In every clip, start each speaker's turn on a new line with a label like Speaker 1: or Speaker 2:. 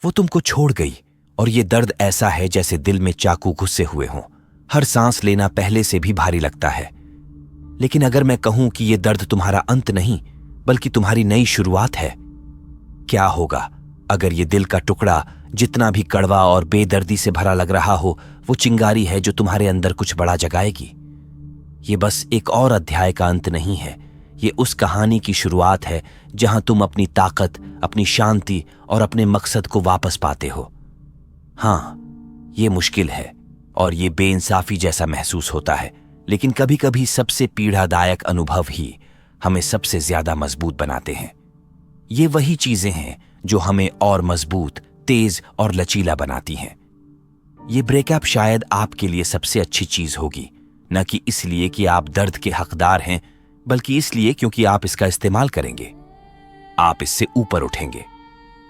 Speaker 1: वो तुमको छोड़ गई और ये दर्द ऐसा है जैसे दिल में चाकू घुसे हुए हों। हर सांस लेना पहले से भी भारी लगता है। लेकिन अगर मैं कहूं कि ये दर्द तुम्हारा अंत नहीं बल्कि तुम्हारी नई शुरुआत है, क्या होगा अगर ये दिल का टुकड़ा जितना भी कड़वा और बेदर्दी से भरा लग रहा हो, वो चिंगारी है जो तुम्हारे अंदर कुछ बड़ा जगाएगी। ये बस एक और अध्याय का अंत नहीं है, ये उस कहानी की शुरुआत है जहां तुम अपनी ताकत, अपनी शांति और अपने मकसद को वापस पाते हो। हां, ये मुश्किल है और ये बेइंसाफी जैसा महसूस होता है, लेकिन कभी कभी सबसे पीड़ादायक अनुभव ही हमें सबसे ज्यादा मजबूत बनाते हैं। ये वही चीजें हैं जो हमें और मजबूत, तेज और लचीला बनाती हैं। ये ब्रेकअप शायद आपके लिए सबसे अच्छी चीज होगी, न कि इसलिए कि आप दर्द के हकदार हैं, बल्कि इसलिए क्योंकि आप इसका इस्तेमाल करेंगे, आप इससे ऊपर उठेंगे।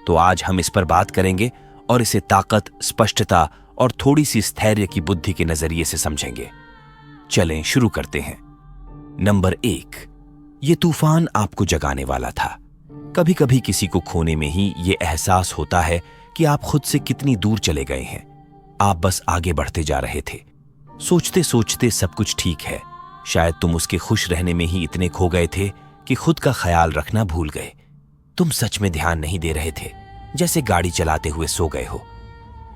Speaker 1: तो आज हम इस पर बात करेंगे और इसे ताकत, स्पष्टता और थोड़ी सी स्थैर्य की बुद्धि के नजरिए से समझेंगे। चलें शुरू करते हैं। नंबर 1, ये तूफान आपको जगाने वाला था। कभी कभी किसी को खोने में ही ये एहसास होता है कि आप खुद से कितनी दूर चले गए हैं। आप बस आगे बढ़ते जा रहे थे, सोचते सोचते सब कुछ ठीक है। शायद तुम उसके खुश रहने में ही इतने खो गए थे कि खुद का ख्याल रखना भूल गए। तुम सच में ध्यान नहीं दे रहे थे, जैसे गाड़ी चलाते हुए सो गए हो।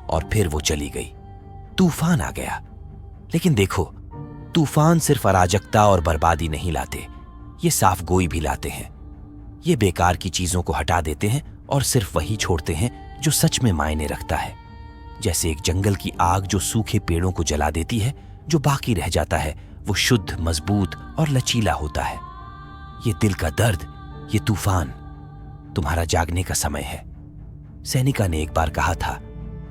Speaker 1: और फिर वो चली गई, तूफान आ गया। लेकिन देखो, तूफान सिर्फ अराजकता और बर्बादी नहीं लाते, ये साफ गोई भी लाते हैं। ये बेकार की चीजों को हटा देते हैं और सिर्फ वही छोड़ते हैं जो सच में मायने रखता है। जैसे एक जंगल की आग जो सूखे पेड़ों को जला देती है, जो बाकी रह जाता है वो शुद्ध, मजबूत और लचीला होता है। ये दिल का दर्द, ये तूफान तुम्हारा जागने का समय है। सैनिका ने एक बार कहा था,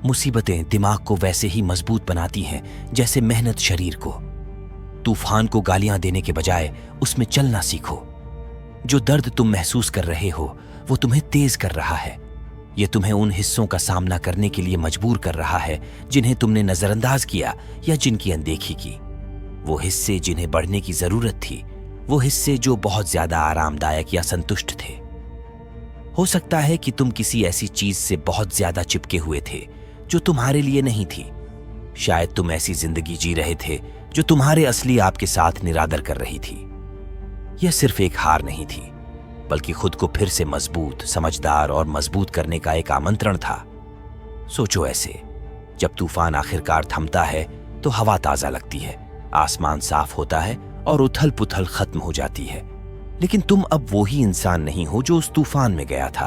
Speaker 1: मुसीबतें दिमाग को वैसे ही मजबूत बनाती हैं जैसे मेहनत शरीर को। तूफान को गालियां देने के बजाय उसमें चलना सीखो। जो दर्द तुम महसूस कर रहे हो वो तुम्हें तेज कर रहा है। ये तुम्हें उन हिस्सों का सामना करने के लिए मजबूर कर रहा है जिन्हें तुमने नजरअंदाज किया या जिनकी अनदेखी की। वो हिस्से जिन्हें बढ़ने की जरूरत थी, वो हिस्से जो बहुत ज्यादा आरामदायक या संतुष्ट थे। हो सकता है कि तुम किसी ऐसी चीज से बहुत ज्यादा चिपके हुए थे जो तुम्हारे लिए नहीं थी। शायद तुम ऐसी जिंदगी जी रहे थे जो तुम्हारे असली आपके साथ निरादर कर रही थी। यह सिर्फ एक हार नहीं थी, बल्कि खुद को फिर से मजबूत, समझदार और मजबूत करने का एक आमंत्रण था। सोचो ऐसे, जब तूफान आखिरकार थमता है तो हवा ताजा लगती है, आसमान साफ होता है और उथल पुथल खत्म हो जाती है। लेकिन तुम अब वो ही इंसान नहीं हो जो उस तूफान में गया था।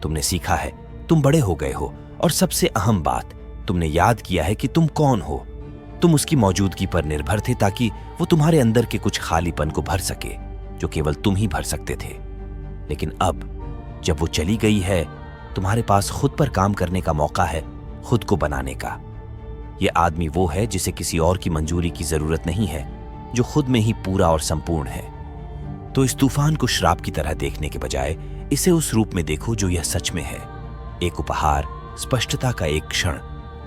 Speaker 1: तुमने सीखा है, तुम बड़े हो गए हो, और सबसे अहम बात, तुमने याद किया है कि तुम कौन हो। तुम उसकी मौजूदगी पर निर्भर थे ताकि वो तुम्हारे अंदर के कुछ खालीपन को भर सके जो केवल तुम ही भर सकते थे। लेकिन अब जब वो चली गई है, तुम्हारे पास खुद पर काम करने का मौका है, खुद को बनाने का। ये आदमी वो है जिसे किसी और की मंजूरी की जरूरत नहीं है, जो खुद में ही पूरा और संपूर्ण है। तो इस तूफान को श्राप की तरह देखने के बजाय इसे उस रूप में देखो जो यह सच में है, एक उपहार, स्पष्टता का एक क्षण,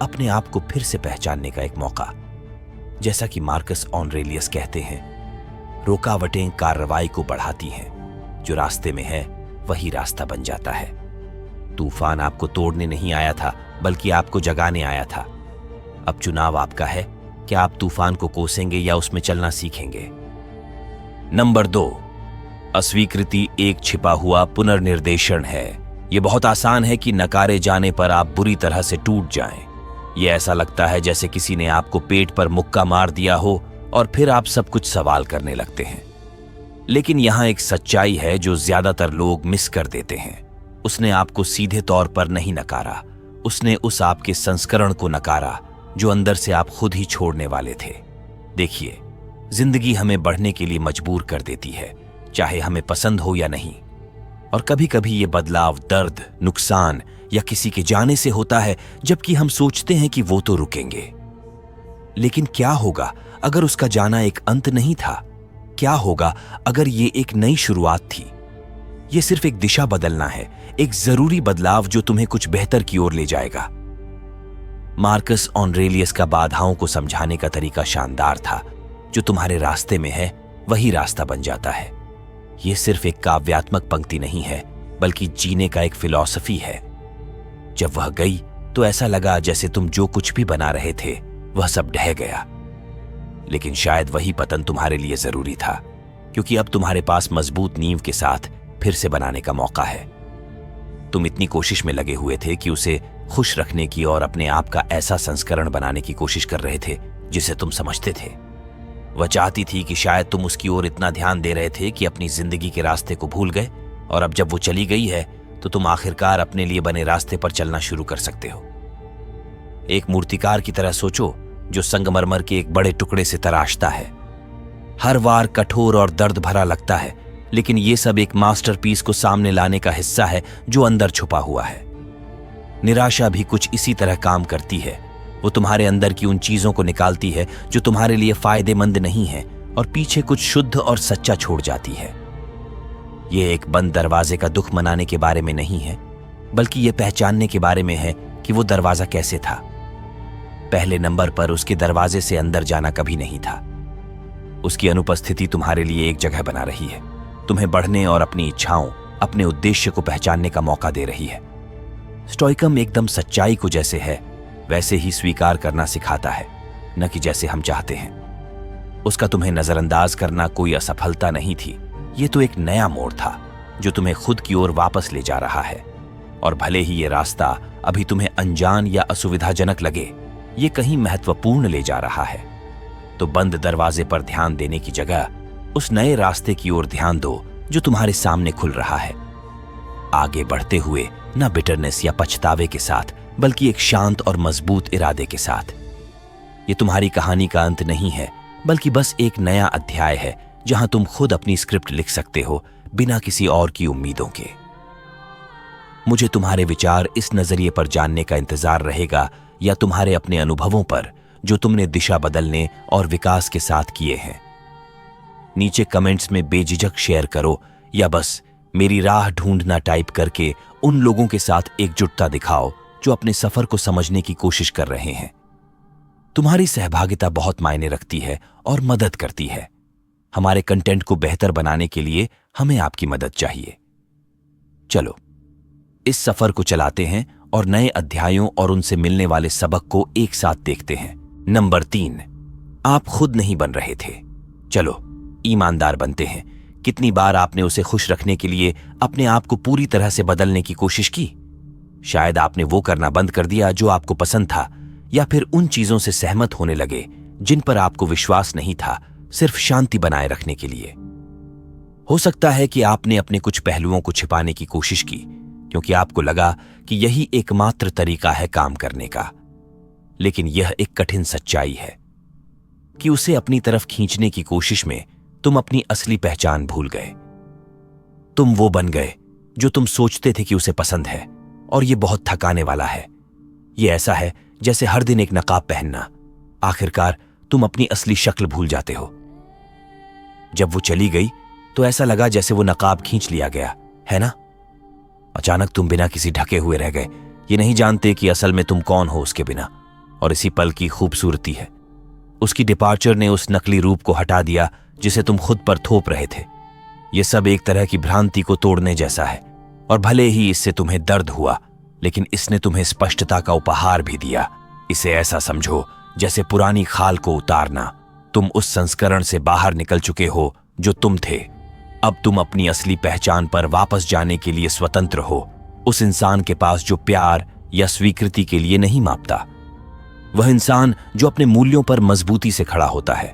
Speaker 1: अपने आप को फिर से पहचानने का एक मौका। जैसा कि मार्कस ऑरेलियस कहते हैं, रुकावटें कार्रवाई को बढ़ाती हैं, जो रास्ते में है वही रास्ता बन जाता है। तूफान आपको तोड़ने नहीं आया था, बल्कि आपको जगाने आया था। अब चुनाव आपका है, क्या आप तूफान को कोसेंगे या उसमें चलना सीखेंगे। नंबर 2, अस्वीकृति एक छिपा हुआ पुनर्निर्देशन है। यह बहुत आसान है कि नकारे जाने पर आप बुरी तरह से टूट जाएं। यह ऐसा लगता है जैसे किसी ने आपको पेट पर मुक्का मार दिया हो और फिर आप सब कुछ सवाल करने लगते हैं। लेकिन यहां एक सच्चाई है जो ज्यादातर लोग मिस कर देते हैं। उसने आपको सीधे तौर पर नहीं नकारा, उसने उस आपके संस्करण को नकारा जो अंदर से आप खुद ही छोड़ने वाले थे। देखिए, जिंदगी हमें बढ़ने के लिए मजबूर कर देती है, चाहे हमें पसंद हो या नहीं। और कभी कभी ये बदलाव दर्द, नुकसान या किसी के जाने से होता है, जबकि हम सोचते हैं कि वो तो रुकेंगे। लेकिन क्या होगा अगर उसका जाना एक अंत नहीं था? क्या होगा अगर ये एक नई शुरुआत थी? ये सिर्फ एक दिशा बदलना है, एक जरूरी बदलाव जो तुम्हें कुछ बेहतर की ओर ले जाएगा। मार्कस ऑरेलियस का बाधाओं को समझाने का तरीका शानदार था। जो तुम्हारे रास्ते में है वही रास्ता बन जाता है। यह सिर्फ एक काव्यात्मक पंक्ति नहीं है, बल्कि जीने का एक फिलॉसफी है। जब वह गई तो ऐसा लगा जैसे तुम जो कुछ भी बना रहे थे वह सब ढह गया। लेकिन शायद वही पतन तुम्हारे लिए जरूरी था, क्योंकि अब तुम्हारे पास मजबूत नींव के साथ फिर से बनाने का मौका है। तुम इतनी कोशिश में लगे हुए थे कि उसे खुश रखने की और अपने आप का ऐसा संस्करण बनाने की कोशिश कर रहे थे जिसे तुम समझते थे। वह चाहती थी कि शायद तुम उसकी ओर इतना ध्यान दे रहे थे कि अपनी जिंदगी के रास्ते को भूल गए, और अब जब वो चली गई है तो तुम आखिरकार अपने लिए बने रास्ते पर चलना शुरू कर सकते हो। एक मूर्तिकार की तरह सोचो जो संगमरमर के एक बड़े टुकड़े से तराशता है। हर वार कठोर और दर्द भरा लगता है, लेकिन ये सब एक मास्टरपीस को सामने लाने का हिस्सा है जो अंदर छुपा हुआ है। निराशा भी कुछ इसी तरह काम करती है। वो तुम्हारे अंदर की उन चीजों को निकालती है जो तुम्हारे लिए फायदेमंद नहीं है और पीछे कुछ शुद्ध और सच्चा छोड़ जाती है। ये एक बंद दरवाजे का दुख मनाने के बारे में नहीं है, बल्कि ये पहचानने के बारे में है कि वो दरवाजा कैसे था। पहले नंबर पर उसके दरवाजे से अंदर जाना कभी नहीं था। उसकी अनुपस्थिति तुम्हारे लिए एक जगह बना रही है, तुम्हें बढ़ने और अपनी इच्छाओं, अपने उद्देश्य को पहचानने का मौका दे रही है। स्टोइकम एकदम सच्चाई को जैसे है वैसे ही स्वीकार करना सिखाता है, न कि जैसे हम चाहते हैं। उसका तुम्हें नजरअंदाज करना कोई असफलता नहीं थी, ये तो एक नया मोड़ था जो तुम्हें खुद की ओर वापस ले जा रहा है। और भले ही ये रास्ता अभी तुम्हें अनजान या असुविधाजनक लगे, ये कहीं महत्वपूर्ण ले जा रहा है। तो बंद दरवाजे पर ध्यान देने की जगह उस नए रास्ते की ओर ध्यान दो जो तुम्हारे सामने खुल रहा है। आगे बढ़ते हुए न बिटरनेस या पछतावे के साथ, बल्कि एक शांत और मजबूत इरादे के साथ। ये तुम्हारी कहानी का अंत नहीं है, बल्कि बस एक नया अध्याय है जहां तुम खुद अपनी स्क्रिप्ट लिख सकते हो बिना किसी और की उम्मीदों के। मुझे तुम्हारे विचार इस नजरिए पर जानने का इंतजार रहेगा, या तुम्हारे अपने अनुभवों पर जो तुमने दिशा बदलने और विकास के साथ किए हैं। नीचे कमेंट्स में बेझिझक शेयर करो, या बस मेरी राह ढूंढना टाइप करके उन लोगों के साथ एकजुटता दिखाओ जो अपने सफर को समझने की कोशिश कर रहे हैं। तुम्हारी सहभागिता बहुत मायने रखती है और मदद करती है। हमारे कंटेंट को बेहतर बनाने के लिए हमें आपकी मदद चाहिए। चलो इस सफर को चलाते हैं और नए अध्यायों और उनसे मिलने वाले सबक को एक साथ देखते हैं। नंबर 3, आप खुद नहीं बन रहे थे, चलो ईमानदार बनते हैं। कितनी बार आपने उसे खुश रखने के लिए अपने आप को पूरी तरह से बदलने की कोशिश की? शायद आपने वो करना बंद कर दिया जो आपको पसंद था, या फिर उन चीजों से सहमत होने लगे जिन पर आपको विश्वास नहीं था, सिर्फ शांति बनाए रखने के लिए। हो सकता है कि आपने अपने कुछ पहलुओं को छिपाने की कोशिश की, क्योंकि आपको लगा कि यही एकमात्र तरीका है काम करने का। लेकिन यह एक कठिन सच्चाई है कि उसे अपनी तरफ खींचने की कोशिश में तुम अपनी असली पहचान भूल गए। तुम वो बन गए जो तुम सोचते थे कि उसे पसंद है, और ये बहुत थकाने वाला है। ये ऐसा है जैसे हर दिन एक नकाब पहनना। आखिरकार तुम अपनी असली शक्ल भूल जाते हो। जब वो चली गई तो ऐसा लगा जैसे वो नकाब खींच लिया गया, है ना? अचानक तुम बिना किसी ढके हुए रह गए, ये नहीं जानते कि असल में तुम कौन हो उसके बिना। और इसी पल की खूबसूरती है, उसकी डिपार्चर ने उस नकली रूप को हटा दिया जिसे तुम खुद पर थोप रहे थे। ये सब एक तरह की भ्रांति को तोड़ने जैसा है, और भले ही इससे तुम्हें दर्द हुआ, लेकिन इसने तुम्हें स्पष्टता का उपहार भी दिया। इसे ऐसा समझो जैसे पुरानी खाल को उतारना। तुम उस संस्करण से बाहर निकल चुके हो जो तुम थे। अब तुम अपनी असली पहचान पर वापस जाने के लिए स्वतंत्र हो, उस इंसान के पास जो प्यार या स्वीकृति के लिए नहीं मापता। वह इंसान जो अपने मूल्यों पर मजबूती से खड़ा होता है।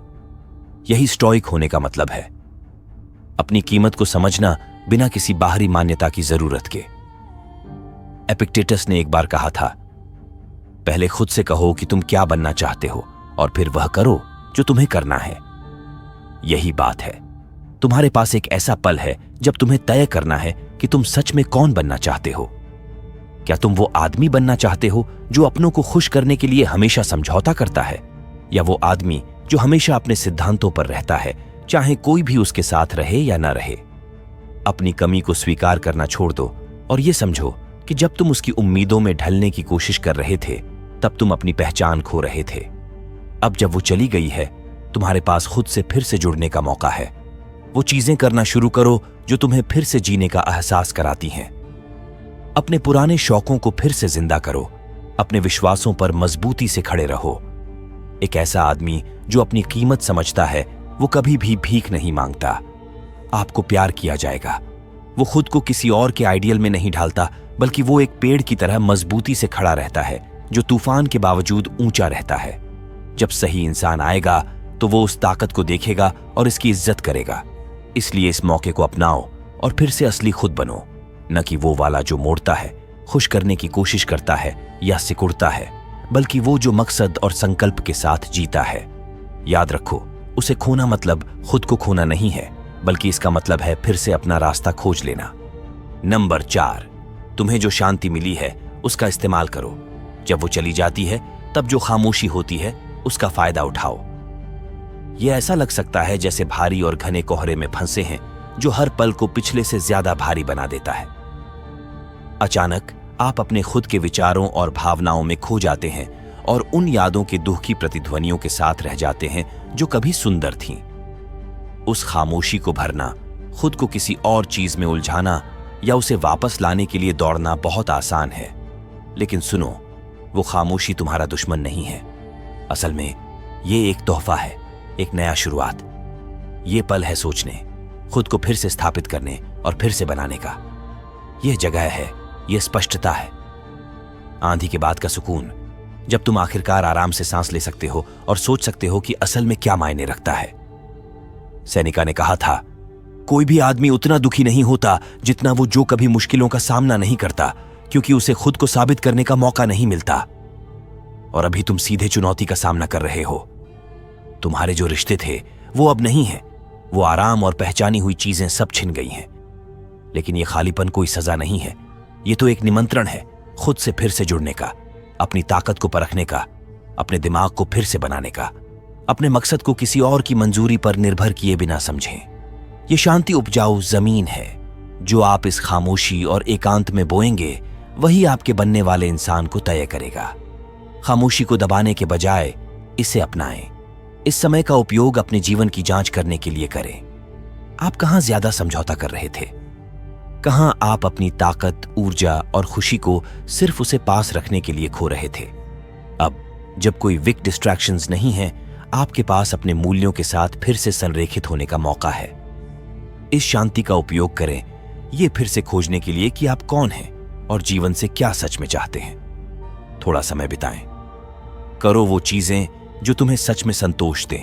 Speaker 1: यही स्टोइक होने का मतलब है, अपनी कीमत को समझना बिना किसी बाहरी मान्यता की जरूरत के। एपिक्टेटस ने एक बार कहा था, पहले खुद से कहो कि तुम क्या बनना चाहते हो, और फिर वह करो जो तुम्हें करना है। यही बात है, तुम्हारे पास एक ऐसा पल है जब तुम्हें तय करना है कि तुम सच में कौन बनना चाहते हो। क्या तुम वो आदमी बनना चाहते हो जो अपनों को खुश करने के लिए हमेशा समझौता करता है, या वो आदमी जो हमेशा अपने सिद्धांतों पर रहता है, चाहे कोई भी उसके साथ रहे या न रहे? अपनी कमी को स्वीकार करना छोड़ दो और ये समझो कि जब तुम उसकी उम्मीदों में ढलने की कोशिश कर रहे थे, तब तुम अपनी पहचान खो रहे थे। अब जब वो चली गई है, तुम्हारे पास खुद से फिर से जुड़ने का मौका है। वो चीजें करना शुरू करो जो तुम्हें फिर से जीने का एहसास कराती हैं। अपने पुराने शौकों को फिर से जिंदा करो। अपने विश्वासों पर मजबूती से खड़े रहो। एक ऐसा आदमी जो अपनी कीमत समझता है वो कभी भी भीख नहीं मांगता। आपको प्यार किया जाएगा। वो खुद को किसी और के आइडियल में नहीं ढालता, बल्कि वो एक पेड़ की तरह मजबूती से खड़ा रहता है जो तूफान के बावजूद ऊंचा रहता है। जब सही इंसान आएगा तो वो उस ताकत को देखेगा और इसकी इज्जत करेगा। इसलिए इस मौके को अपनाओ और फिर से असली खुद बनो, न कि वो वाला जो मोड़ता है, खुश करने की कोशिश करता है या सिकुड़ता है, बल्कि वो जो मकसद और संकल्प के साथ जीता है। याद रखो, उसे खोना मतलब खुद को खोना नहीं है, बल्कि इसका मतलब है फिर से अपना रास्ता खोज लेना। नंबर 4, तुम्हें जो शांति मिली है उसका इस्तेमाल करो। जब वो चली जाती है तब जो खामोशी होती है उसका फायदा उठाओ। यह ऐसा लग सकता है जैसे भारी और घने कोहरे में फंसे हैं जो हर पल को पिछले से ज्यादा भारी बना देता है। अचानक आप अपने खुद के विचारों और भावनाओं में खो जाते हैं और उन यादों के दुख की प्रतिध्वनियों के साथ रह जाते हैं जो कभी सुंदर थीं। उस खामोशी को भरना, खुद को किसी और चीज में उलझाना या उसे वापस लाने के लिए दौड़ना बहुत आसान है। लेकिन सुनो, वो खामोशी तुम्हारा दुश्मन नहीं है। असल में ये एक तोहफा है, एक नया शुरुआत। ये पल है सोचने, खुद को फिर से स्थापित करने और फिर से बनाने का। यह जगह है, यह स्पष्टता है। आंधी के बाद का सुकून, जब तुम आखिरकार आराम से सांस ले सकते हो और सोच सकते हो कि असल में क्या मायने रखता है। सेनिका ने कहा था, कोई भी आदमी उतना दुखी नहीं होता जितना वो जो कभी मुश्किलों का सामना नहीं करता, क्योंकि उसे खुद को साबित करने का मौका नहीं मिलता। और अभी तुम सीधे चुनौती का सामना कर रहे हो। तुम्हारे जो रिश्ते थे वो अब नहीं है। वो आराम और पहचानी हुई चीजें सब छिन गई हैं। लेकिन ये खालीपन कोई सजा नहीं है, ये तो एक निमंत्रण है खुद से फिर से जुड़ने का, अपनी ताकत को परखने का, अपने दिमाग को फिर से बनाने का, अपने मकसद को किसी और की मंजूरी पर निर्भर किए बिना समझें। ये शांति उपजाऊ जमीन है जो आप इस खामोशी और एकांत में बोएंगे, वही आपके बनने वाले इंसान को तय करेगा। खामोशी को दबाने के बजाय इसे अपनाएं। इस समय का उपयोग अपने जीवन की जांच करने के लिए करें। आप कहां ज्यादा समझौता कर रहे थे? कहां आप अपनी ताकत, ऊर्जा और खुशी को सिर्फ उसे पास रखने के लिए खो रहे थे? अब जब कोई वीक डिस्ट्रैक्शंस नहीं है, आपके पास अपने मूल्यों के साथ फिर से संरेखित होने का मौका है। इस शांति का उपयोग करें ये फिर से खोजने के लिए कि आप कौन हैं और जीवन से क्या सच में चाहते हैं। थोड़ा समय बिताएं, करो वो चीजें जो तुम्हें सच में संतोष दें।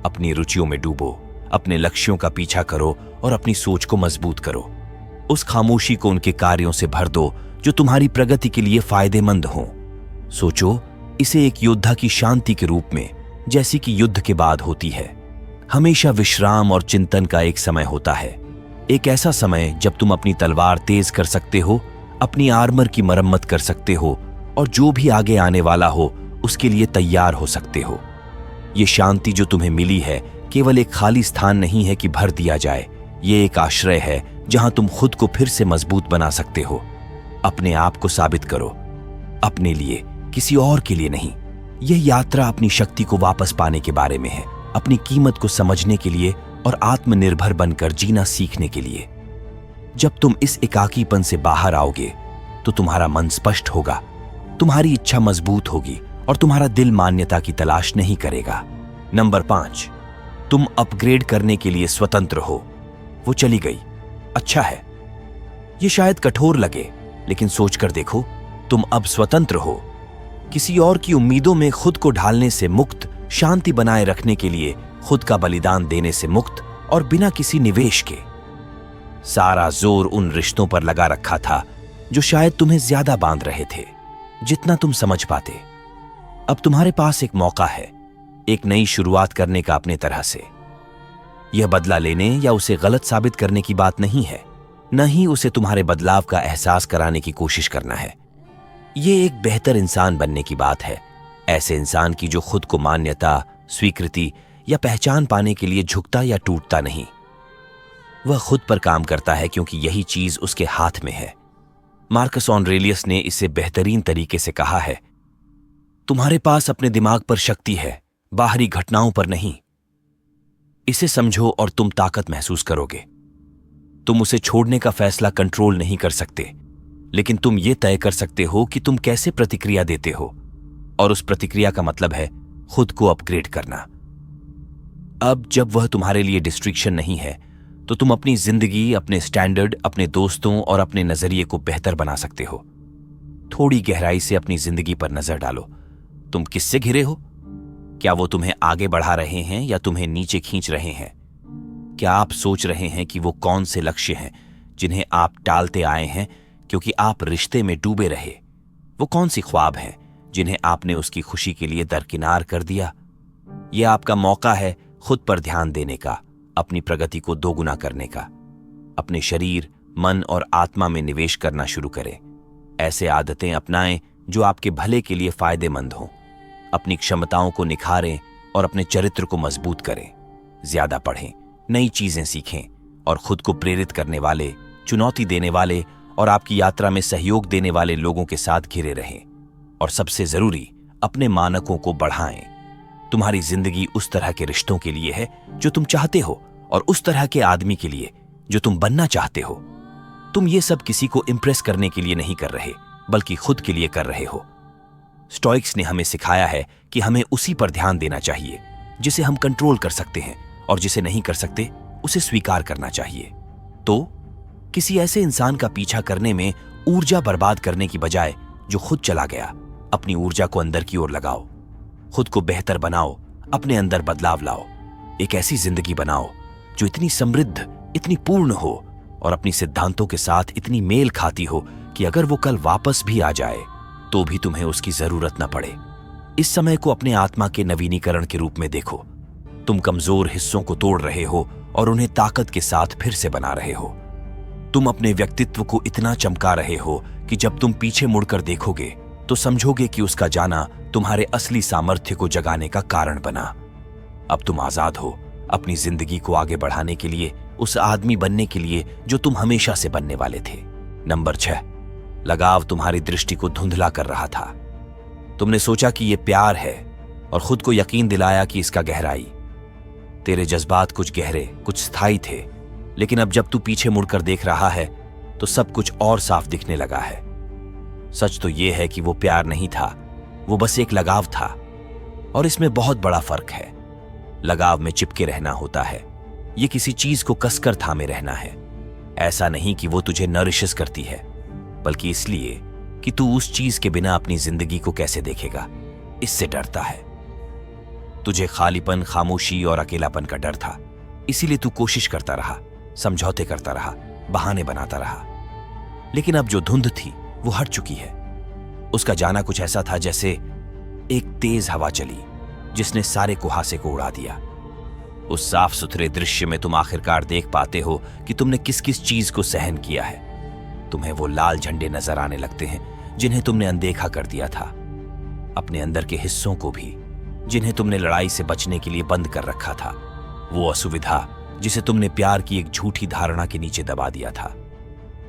Speaker 1: अपनी रुचियों में डूबो, अपने लक्ष्यों का पीछा करो और अपनी सोच को मजबूत करो। उस खामोशी को उनके कार्यों से भर दो जो तुम्हारी प्रगति के लिए फायदेमंद हों। सोचो इसे एक योद्धा की शांति के रूप में, जैसी कि युद्ध के बाद होती है। हमेशा विश्राम और चिंतन का एक समय होता है, एक ऐसा समय जब तुम अपनी तलवार तेज कर सकते हो, अपनी आर्मर की मरम्मत कर सकते हो और जो भी आगे आने वाला हो उसके लिए तैयार हो सकते हो। ये शांति जो तुम्हें मिली है केवल एक खाली स्थान नहीं है कि भर दिया जाए, ये एक आश्रय है जहां तुम खुद को फिर से मजबूत बना सकते हो। अपने आप को साबित करो, अपने लिए, किसी और के लिए नहीं। यह यात्रा अपनी शक्ति को वापस पाने के बारे में है, अपनी कीमत को समझने के लिए और आत्मनिर्भर बनकर जीना सीखने के लिए। जब तुम इस एकाकीपन से बाहर आओगे तो तुम्हारा मन स्पष्ट होगा, तुम्हारी इच्छा मजबूत होगी और तुम्हारा दिल मान्यता की तलाश नहीं करेगा। नंबर 5, तुम अपग्रेड करने के लिए स्वतंत्र हो। वो चली गई, अच्छा है। ये शायद कठोर लगे, लेकिन सोचकर देखो, तुम अब स्वतंत्र हो, किसी और की उम्मीदों में खुद को ढालने से मुक्त, शांति बनाए रखने के लिए खुद का बलिदान देने से मुक्त और बिना किसी निवेश के। सारा जोर उन रिश्तों पर लगा रखा था जो शायद तुम्हें ज्यादा बांध रहे थे जितना तुम समझ पाते। अब तुम्हारे पास एक मौका है, एक नई शुरुआत करने का अपने तरह से। यह बदला लेने या उसे गलत साबित करने की बात नहीं है, न ही उसे तुम्हारे बदलाव का एहसास कराने की कोशिश करना है। यह एक बेहतर इंसान बनने की बात है, ऐसे इंसान की जो खुद को मान्यता, स्वीकृति या पहचान पाने के लिए झुकता या टूटता नहीं। वह खुद पर काम करता है क्योंकि यही चीज उसके हाथ में है। मार्कस ऑरेलियस ने इसे बेहतरीन तरीके से कहा है, तुम्हारे पास अपने दिमाग पर शक्ति है, बाहरी घटनाओं पर नहीं। इसे समझो और तुम ताकत महसूस करोगे। तुम उसे छोड़ने का फैसला कंट्रोल नहीं कर सकते, लेकिन तुम ये तय कर सकते हो कि तुम कैसे प्रतिक्रिया देते हो, और उस प्रतिक्रिया का मतलब है खुद को अपग्रेड करना। अब जब वह तुम्हारे लिए डिस्ट्रैक्शन नहीं है, तो तुम अपनी जिंदगी, अपने स्टैंडर्ड, अपने दोस्तों और अपने नजरिए को बेहतर बना सकते हो। थोड़ी गहराई से अपनी जिंदगी पर नजर डालो। तुम किससे घिरे हो? क्या वो तुम्हें आगे बढ़ा रहे हैं या तुम्हें नीचे खींच रहे हैं? क्या आप सोच रहे हैं कि वो कौन से लक्ष्य हैं जिन्हें आप टालते आए हैं क्योंकि आप रिश्ते में डूबे रहे? वो कौन सी ख्वाब हैं जिन्हें आपने उसकी खुशी के लिए दरकिनार कर दिया? यह आपका मौका है खुद पर ध्यान देने का, अपनी प्रगति को दोगुना करने का। अपने शरीर, मन और आत्मा में निवेश करना शुरू करें। ऐसे आदतें अपनाएं जो आपके भले के लिए फायदेमंद हों। अपनी क्षमताओं को निखारें और अपने चरित्र को मजबूत करें। ज्यादा पढ़ें, नई चीजें सीखें और खुद को प्रेरित करने वाले, चुनौती देने वाले और आपकी यात्रा में सहयोग देने वाले लोगों के साथ घिरे रहें। और सबसे जरूरी, अपने मानकों को बढ़ाएं। तुम्हारी जिंदगी उस तरह के रिश्तों के लिए है जो तुम चाहते हो और उस तरह के आदमी के लिए जो तुम बनना चाहते हो। तुम ये सब किसी को इंप्रेस करने के लिए नहीं कर रहे, बल्कि खुद के लिए कर रहे हो। स्टोइक्स ने हमें सिखाया है कि हमें उसी पर ध्यान देना चाहिए जिसे हम कंट्रोल कर सकते हैं, और जिसे नहीं कर सकते उसे स्वीकार करना चाहिए। तो किसी ऐसे इंसान का पीछा करने में ऊर्जा बर्बाद करने की बजाय जो खुद चला गया, अपनी ऊर्जा को अंदर की ओर लगाओ। खुद को बेहतर बनाओ, अपने अंदर बदलाव लाओ। एक ऐसी जिंदगी बनाओ जो इतनी समृद्ध, इतनी पूर्ण हो और अपनी सिद्धांतों के साथ इतनी मेल खाती हो कि अगर वो कल वापस भी आ जाए तो भी तुम्हें उसकी जरूरत न पड़े। इस समय को अपने आत्मा के नवीनीकरण के रूप में देखो। तुम कमजोर हिस्सों को तोड़ रहे हो और उन्हें ताकत के साथ फिर से बना रहे हो। तुम अपने व्यक्तित्व को इतना चमका रहे हो कि जब तुम पीछे मुड़कर देखोगे तो समझोगे कि उसका जाना तुम्हारे असली सामर्थ्य को जगाने का कारण बना। अब तुम आजाद हो अपनी जिंदगी को आगे बढ़ाने के लिए, उस आदमी बनने के लिए जो तुम हमेशा से बनने वाले थे। नंबर 6, लगाव तुम्हारी दृष्टि को धुंधला कर रहा था। तुमने सोचा कि यह प्यार है और खुद को यकीन दिलाया कि इसका गहराई। तेरे जज्बात कुछ गहरे, कुछ स्थायी थे, लेकिन अब जब तू पीछे मुड़कर देख रहा है तो सब कुछ और साफ दिखने लगा है। सच तो यह है कि वो प्यार नहीं था, वो बस एक लगाव था। और इसमें बहुत बड़ा फर्क है। लगाव में चिपके रहना होता है, ये किसी चीज को कसकर थामे रहना है। ऐसा नहीं कि वो तुझे नरिशस करती है, बल्कि इसलिए कि तू उस चीज के बिना अपनी जिंदगी को कैसे देखेगा, इससे डरता है। तुझे खालीपन, खामोशी और अकेलापन का डर था, इसीलिए तू कोशिश करता रहा, समझौते करता रहा, बहाने बनाता रहा। लेकिन अब जो धुंध थी वो हट चुकी है। उसका जाना कुछ ऐसा था जैसे एक तेज हवा चली जिसने सारे कुहासे को उड़ा दिया। उस साफ सुथरे दृश्य में तुम आखिरकार देख पाते हो कि तुमने किस किस चीज को सहन किया है। तुम्हें वो लाल झंडे नजर आने लगते हैं जिन्हें तुमने अनदेखा कर दिया था, अपने अंदर के हिस्सों को भी जिन्हें तुमने लड़ाई से बचने के लिए बंद कर रखा था, वो असुविधा जिसे तुमने प्यार की एक झूठी धारणा के नीचे दबा दिया था।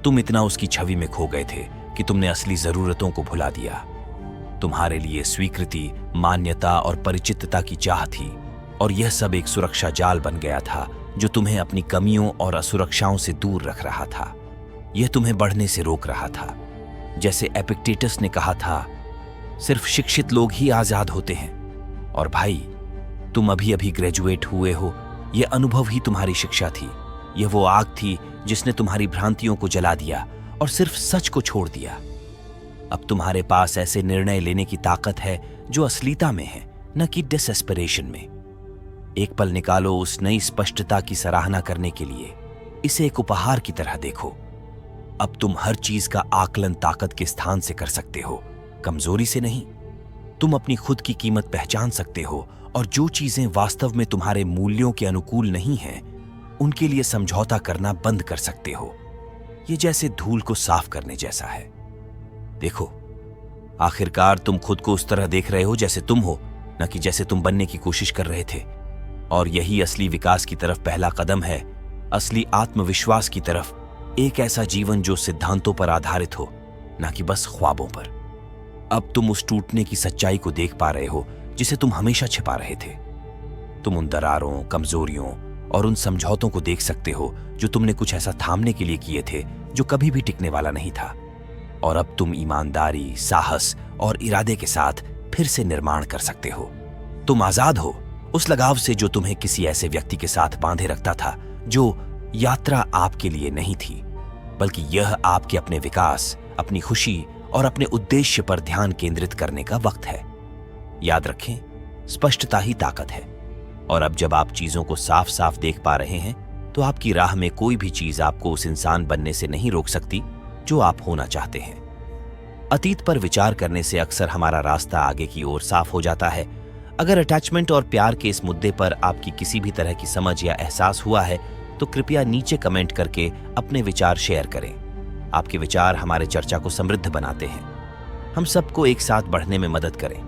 Speaker 1: तुम इतना उसकी छवि में खो गए थे कि तुमने असली जरूरतों को भुला दिया। तुम्हारे लिए स्वीकृति, मान्यता और परिचितता की चाह थी, और यह सब एक सुरक्षा जाल बन गया था जो तुम्हें अपनी कमियों और असुरक्षाओं से दूर रख रहा था। यह तुम्हें बढ़ने से रोक रहा था। जैसे एपिक्टेटस ने कहा था, सिर्फ शिक्षित लोग ही आजाद होते हैं। और भाई, तुम अभी अभी ग्रेजुएट हुए हो, यह अनुभव ही तुम्हारी शिक्षा थी। यह वो आग थी जिसने तुम्हारी भ्रांतियों को जला दिया और सिर्फ सच को छोड़ दिया। अब तुम्हारे पास ऐसे निर्णय लेने की ताकत है जो असलीता में है, न कि डिसएस्परेशन में। एक पल निकालो उस नई स्पष्टता की सराहना करने के लिए। इसे एक उपहार की तरह देखो। अब तुम हर चीज का आकलन ताकत के स्थान से कर सकते हो, कमजोरी से नहीं। तुम अपनी खुद की कीमत पहचान सकते हो, और जो चीजें वास्तव में तुम्हारे मूल्यों के अनुकूल नहीं हैं, उनके लिए समझौता करना बंद कर सकते हो। ये जैसे धूल को साफ करने जैसा है। देखो, आखिरकार तुम खुद को उस तरह देख रहे हो जैसे तुम हो, न कि जैसे तुम बनने की कोशिश कर रहे थे। और यही असली विकास की तरफ पहला कदम है, असली आत्मविश्वास की तरफ। एक ऐसा जीवन जो सिद्धांतों पर आधारित हो, न कि बस ख्वाबों पर। अब तुम उस टूटने की सच्चाई को देख पा रहे हो जिसे तुम हमेशा छिपा रहे थे। तुम उन दरारों, कमजोरियों और उन समझौतों को देख सकते हो जो तुमने कुछ ऐसा थामने के लिए किए थे जो कभी भी टिकने वाला नहीं था। और अब तुम ईमानदारी, साहस और इरादे के साथ फिर से निर्माण कर सकते हो। तुम आजाद हो उस लगाव से जो तुम्हें किसी ऐसे व्यक्ति के साथ बांधे रखता था, जो यात्रा आपके लिए नहीं थी, बल्कि यह आपके अपने विकास, अपनी खुशी और अपने उद्देश्य पर ध्यान केंद्रित करने का वक्त है। याद रखें, स्पष्टता ही ताकत है। और अब जब आप चीजों को साफ साफ देख पा रहे हैं, तो आपकी राह में कोई भी चीज आपको उस इंसान बनने से नहीं रोक सकती जो आप होना चाहते हैं। अतीत पर विचार करने से अक्सर हमारा रास्ता आगे की ओर साफ हो जाता है। अगर अटैचमेंट और प्यार के इस मुद्दे पर आपकी किसी भी तरह की समझ या एहसास हुआ है, तो कृपया नीचे कमेंट करके अपने विचार शेयर करें। आपके विचार हमारे चर्चा को समृद्ध बनाते हैं। हम सबको एक साथ बढ़ने में मदद करें।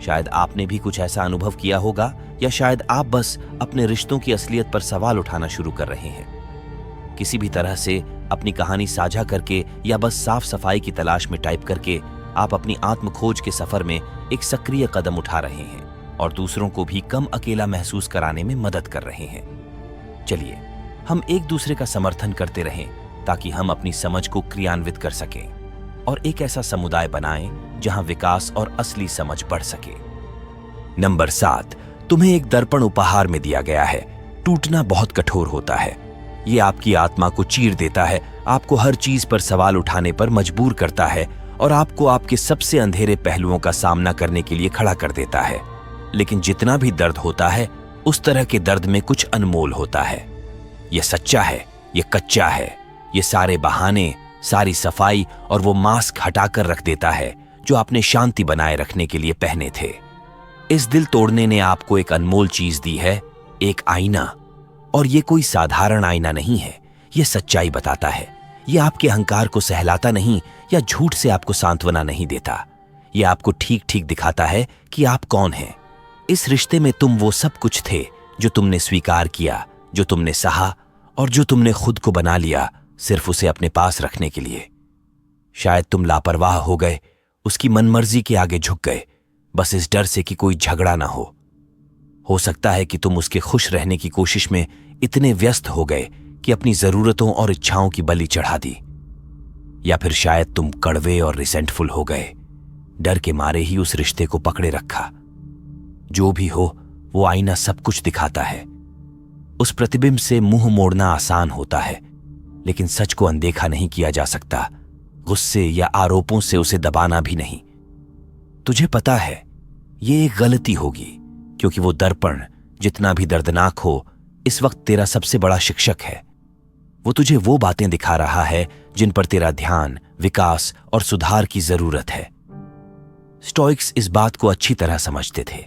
Speaker 1: शायद आपने भी कुछ ऐसा अनुभव किया होगा, या शायद आप बस अपने रिश्तों की असलियत पर सवाल उठाना शुरू कर रहे हैं। किसी भी तरह से अपनी कहानी साझा करके या बस साफ सफाई की तलाश में टाइप करके आप अपनी आत्म खोज के सफर में एक सक्रिय कदम उठा रहे हैं और दूसरों को भी कम अकेला महसूस कराने में मदद कर रहे हैं। चलिए हम एक दूसरे का समर्थन करते रहें ताकि हम अपनी समझ को क्रियान्वित कर सकें और एक ऐसा समुदाय बनाएं जहां विकास और असली समझ बढ़ सके। नंबर 7, तुम्हें एक दर्पण उपहार में दिया गया है। टूटना बहुत कठोर होता है। ये आपकी आत्मा को चीर देता है, आपको हर चीज पर सवाल उठाने पर मजबूर करता है और आपको आपके सबसे अंधेरे पहलुओं का सामना करने के लिए खड़ा कर देता है। लेकिन जितना भी दर्द होता है, उस तरह के दर्द में कुछ अनमोल होता है। यह सच्चा है, यह कच्चा है, ये सारे बहाने, सारी सफाई और वो मास्क हटाकर रख देता है जो आपने शांति बनाए रखने के लिए पहने थे। इस दिल तोड़ने ने आपको एक अनमोल चीज दी है, एक आईना। और ये कोई साधारण आईना नहीं है। ये सच्चाई बताता है। ये आपके अहंकार को सहलाता नहीं या झूठ से आपको सांत्वना नहीं देता। ये आपको ठीक ठीक दिखाता है कि आप कौन हैं। इस रिश्ते में तुम वो सब कुछ थे जो तुमने स्वीकार किया, जो तुमने सहा और जो तुमने खुद को बना लिया सिर्फ उसे अपने पास रखने के लिए। शायद तुम लापरवाह हो गए, उसकी मनमर्जी के आगे झुक गए, बस इस डर से कि कोई झगड़ा ना हो सकता है कि तुम उसके खुश रहने की कोशिश में इतने व्यस्त हो गए कि अपनी जरूरतों और इच्छाओं की बलि चढ़ा दी। या फिर शायद तुम कड़वे और रिसेंटफुल हो गए, डर के मारे ही उस रिश्ते को पकड़े रखा। जो भी हो, वो आईना सब कुछ दिखाता है। उस प्रतिबिंब से मुंह मोड़ना आसान होता है, लेकिन सच को अनदेखा नहीं किया जा सकता। गुस्से या आरोपों से उसे दबाना भी नहीं। तुझे पता है ये एक गलती होगी, क्योंकि वो दर्पण जितना भी दर्दनाक हो, इस वक्त तेरा सबसे बड़ा शिक्षक है। वो तुझे वो बातें दिखा रहा है जिन पर तेरा ध्यान, विकास और सुधार की जरूरत है। स्टोइक्स इस बात को अच्छी तरह समझते थे।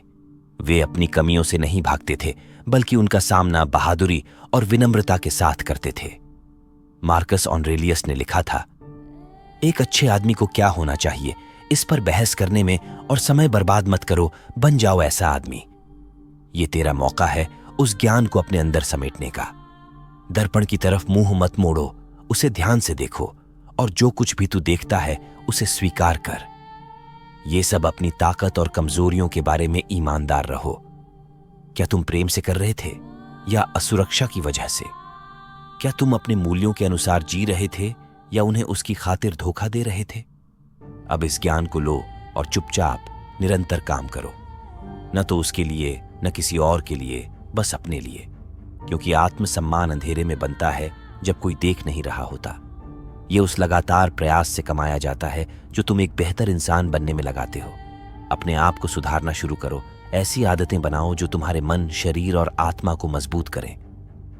Speaker 1: वे अपनी कमियों से नहीं भागते थे, बल्कि उनका सामना बहादुरी और विनम्रता के साथ करते थे। मार्कस ऑरेलियस ने लिखा था, एक अच्छे आदमी को क्या होना चाहिए, इस पर बहस करने में और समय बर्बाद मत करो, बन जाओ ऐसा आदमी। ये तेरा मौका है उस ज्ञान को अपने अंदर समेटने का। दर्पण की तरफ मुंह मत मोड़ो, उसे ध्यान से देखो और जो कुछ भी तू देखता है उसे स्वीकार कर। ये सब अपनी ताकत और कमजोरियों के बारे में ईमानदार रहो। क्या तुम प्रेम से कर रहे थे या असुरक्षा की वजह से? क्या तुम अपने मूल्यों के अनुसार जी रहे थे या उन्हें उसकी खातिर धोखा दे रहे थे? अब इस ज्ञान को लो और चुपचाप निरंतर काम करो, न तो उसके लिए न किसी और के लिए, बस अपने लिए। क्योंकि आत्मसम्मान अंधेरे में बनता है जब कोई देख नहीं रहा होता। ये उस लगातार प्रयास से कमाया जाता है जो तुम एक बेहतर इंसान बनने में लगाते हो। अपने आप को सुधारना शुरू करो। ऐसी आदतें बनाओ जो तुम्हारे मन, शरीर और आत्मा को मजबूत करें।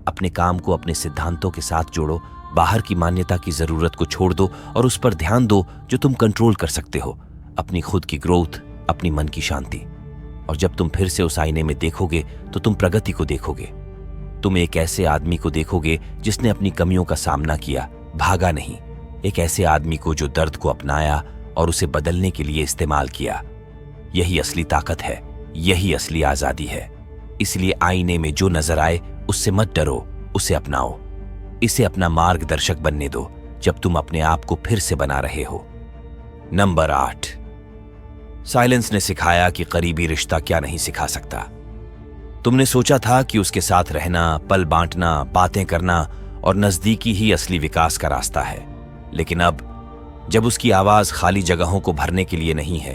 Speaker 1: अपने काम को अपने सिद्धांतों के साथ जोड़ो। बाहर की मान्यता की जरूरत को छोड़ दो और उस पर ध्यान दो जो तुम कंट्रोल कर सकते हो, अपनी खुद की ग्रोथ, अपनी मन की शांति। और जब तुम फिर से उस आईने में देखोगे तो तुम प्रगति को देखोगे। तुम एक ऐसे आदमी को देखोगे जिसने अपनी कमियों का सामना किया, भागा नहीं। एक ऐसे आदमी को जो दर्द को अपनाया और उसे बदलने के लिए इस्तेमाल किया। यही असली ताकत है, यही असली आजादी है। इसलिए आईने में जो नजर आए उससे मत डरो, उसे अपनाओ। इसे अपना मार्गदर्शक बनने दो जब तुम अपने आप को फिर से बना रहे हो। नंबर 8, साइलेंस ने सिखाया कि करीबी रिश्ता क्या नहीं सिखा सकता। तुमने सोचा था कि उसके साथ रहना, पल बांटना, बातें करना और नजदीकी ही असली विकास का रास्ता है। लेकिन अब जब उसकी आवाज खाली जगहों को भरने के लिए नहीं है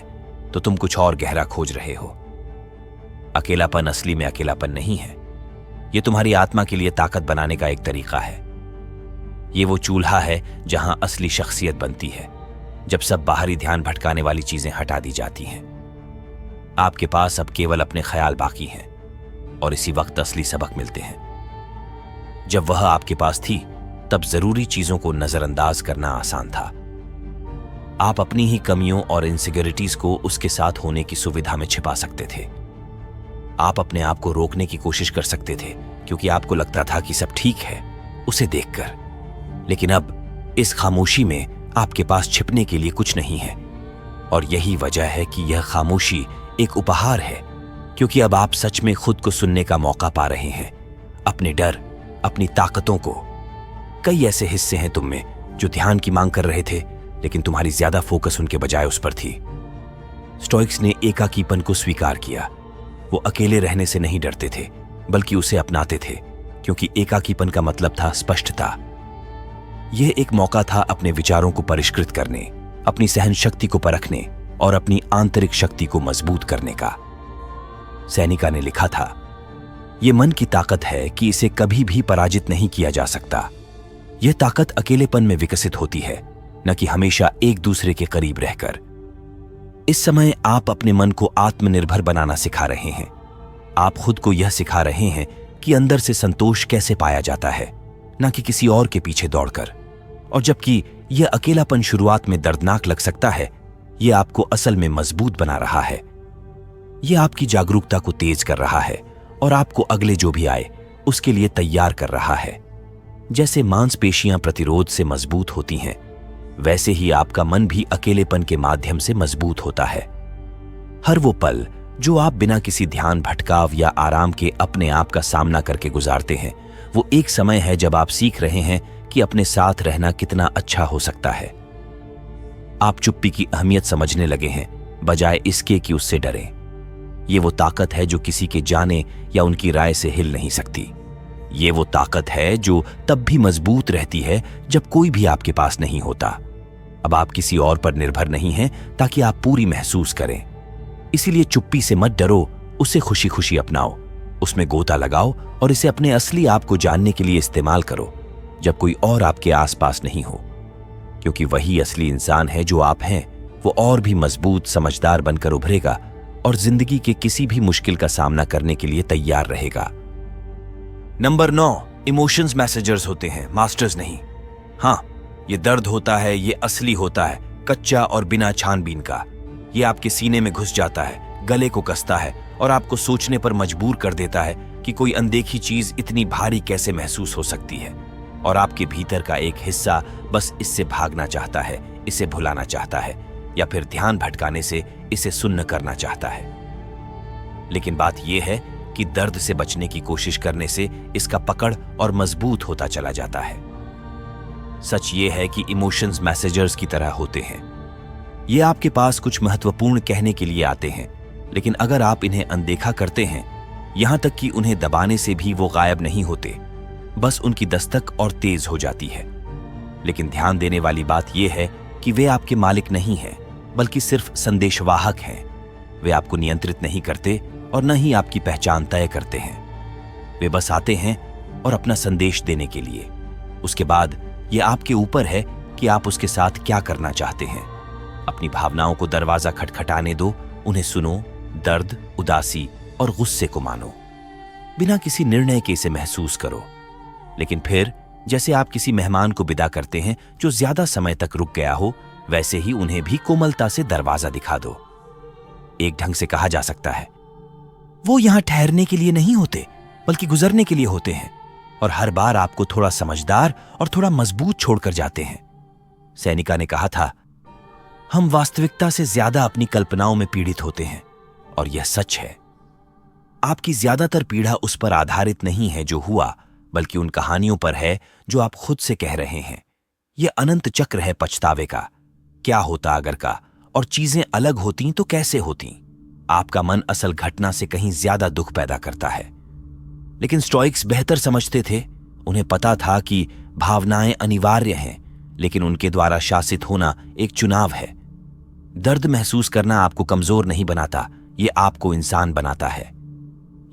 Speaker 1: तो तुम कुछ और गहरा खोज रहे हो। अकेलापन असली में अकेलापन नहीं है, यह तुम्हारी आत्मा के लिए ताकत बनाने का एक तरीका है। ये वो चूल्हा है जहां असली शख्सियत बनती है, जब सब बाहरी ध्यान भटकाने वाली चीजें हटा दी जाती हैं। आपके पास अब केवल अपने ख्याल बाकी हैं और इसी वक्त असली सबक मिलते हैं। जब वह आपके पास थी तब जरूरी चीजों को नजरअंदाज करना आसान था। आप अपनी ही कमियों और इनसिक्योरिटीज को उसके साथ होने की सुविधा में छिपा सकते थे। आप अपने आप को रोकने की कोशिश कर सकते थे क्योंकि आपको लगता था कि सब ठीक है उसे देखकर। लेकिन अब इस खामोशी में आपके पास छिपने के लिए कुछ नहीं है, और यही वजह है कि यह खामोशी एक उपहार है, क्योंकि अब आप सच में खुद को सुनने का मौका पा रहे हैं, अपने डर, अपनी ताकतों को। कई ऐसे हिस्से हैं तुम में जो ध्यान की मांग कर रहे थे, लेकिन तुम्हारी ज्यादा फोकस उनके बजाय उस पर थी। स्टोइक्स ने एकाकीपन को स्वीकार किया। वो अकेले रहने से नहीं डरते थे, बल्कि उसे अपनाते थे, क्योंकि एकाकीपन का मतलब था स्पष्टता। यह एक मौका था अपने विचारों को परिष्कृत करने, अपनी सहन शक्ति को परखने और अपनी आंतरिक शक्ति को मजबूत करने का। सैनिका ने लिखा था, यह मन की ताकत है कि इसे कभी भी पराजित नहीं किया जा सकता। यह ताकत अकेलेपन में विकसित होती है, न कि हमेशा एक दूसरे के करीब रहकर। इस समय आप अपने मन को आत्मनिर्भर बनाना सिखा रहे हैं। आप खुद को यह सिखा रहे हैं कि अंदर से संतोष कैसे पाया जाता है, न कि किसी और के पीछे दौड़कर। और जबकि यह अकेलापन शुरुआत में दर्दनाक लग सकता है, यह आपको असल में मजबूत बना रहा है। यह आपकी जागरूकता को तेज कर रहा है और आपको अगले जो भी आए उसके लिए तैयार कर रहा है। जैसे मांसपेशियां प्रतिरोध से मजबूत होती हैं, वैसे ही आपका मन भी अकेलेपन के माध्यम से मजबूत होता है। हर वो पल जो आप बिना किसी ध्यान भटकाव या आराम के अपने आप का सामना करके गुजारते हैं, वो एक समय है जब आप सीख रहे हैं कि अपने साथ रहना कितना अच्छा हो सकता है। आप चुप्पी की अहमियत समझने लगे हैं, बजाय इसके कि उससे डरें। ये वो ताकत है जो किसी के जाने या उनकी राय से हिल नहीं सकती। ये वो ताकत है जो तब भी मजबूत रहती है जब कोई भी आपके पास नहीं होता। अब आप किसी और पर निर्भर नहीं हैं ताकि आप पूरी महसूस करें। इसीलिए चुप्पी से मत डरो, उसे खुशी खुशी अपनाओ, उसमें गोता लगाओ और इसे अपने असली आप को जानने के लिए इस्तेमाल करो, जब कोई और आपके आसपास नहीं हो, क्योंकि वही असली इंसान है जो आप हैं। वो और भी मजबूत, समझदार बनकर उभरेगा और जिंदगी के किसी भी मुश्किल का सामना करने के लिए तैयार रहेगा। नंबर 9, इमोशंस मैसेजर्स होते हैं, मास्टर्स नहीं। हाँ, ये दर्द होता है, ये असली होता है, कच्चा और बिना छानबीन का। ये आपके सीने में घुस जाता है, गले को कसता है और आपको सोचने पर मजबूर कर देता है कि कोई अनदेखी चीज इतनी भारी कैसे महसूस हो सकती है। और आपके भीतर का एक हिस्सा बस इससे भागना चाहता है, इसे भुलाना चाहता है, या फिर ध्यान भटकाने से इसे सुन्न करना चाहता है। लेकिन बात यह है कि दर्द से बचने की कोशिश करने से इसका पकड़ और मजबूत होता चला जाता है। सच ये है कि इमोशंस मैसेजर्स की तरह होते हैं। ये आपके पास कुछ महत्वपूर्ण कहने के लिए आते हैं, लेकिन अगर आप इन्हें अनदेखा करते हैं, यहां तक कि उन्हें दबाने से भी वो गायब नहीं होते, बस उनकी दस्तक और तेज हो जाती है। लेकिन ध्यान देने वाली बात यह है कि वे आपके मालिक नहीं हैं, बल्कि सिर्फ संदेशवाहक हैं। वे आपको नियंत्रित नहीं करते और न ही आपकी पहचान तय करते हैं। वे बस आते हैं और अपना संदेश देने के लिए। उसके बाद यह आपके ऊपर है कि आप उसके साथ क्या करना चाहते हैं। अपनी भावनाओं को दरवाजा खटखटाने दो, उन्हें सुनो, दर्द, उदासी और गुस्से को मानो, बिना किसी निर्णय के इसे महसूस करो। लेकिन फिर जैसे आप किसी मेहमान को विदा करते हैं जो ज्यादा समय तक रुक गया हो, वैसे ही उन्हें भी कोमलता से दरवाजा दिखा दो। एक ढंग से कहा जा सकता है, वो यहां ठहरने के लिए नहीं होते, बल्कि गुजरने के लिए होते हैं, और हर बार आपको थोड़ा समझदार और थोड़ा मजबूत छोड़कर जाते हैं। सैनिका ने कहा था, हम वास्तविकता से ज्यादा अपनी कल्पनाओं में पीड़ित होते हैं, और यह सच है। आपकी ज्यादातर पीड़ा उस पर आधारित नहीं है जो हुआ, बल्कि उन कहानियों पर है जो आप खुद से कह रहे हैं। यह अनंत चक्र है पछतावे का, क्या होता अगर का, और चीजें अलग होती तो कैसे होती। आपका मन असल घटना से कहीं ज्यादा दुख पैदा करता है। लेकिन स्टोइक्स बेहतर समझते थे। उन्हें पता था कि भावनाएं अनिवार्य हैं, लेकिन उनके द्वारा शासित होना एक चुनाव है। दर्द महसूस करना आपको कमजोर नहीं बनाता, ये आपको इंसान बनाता है।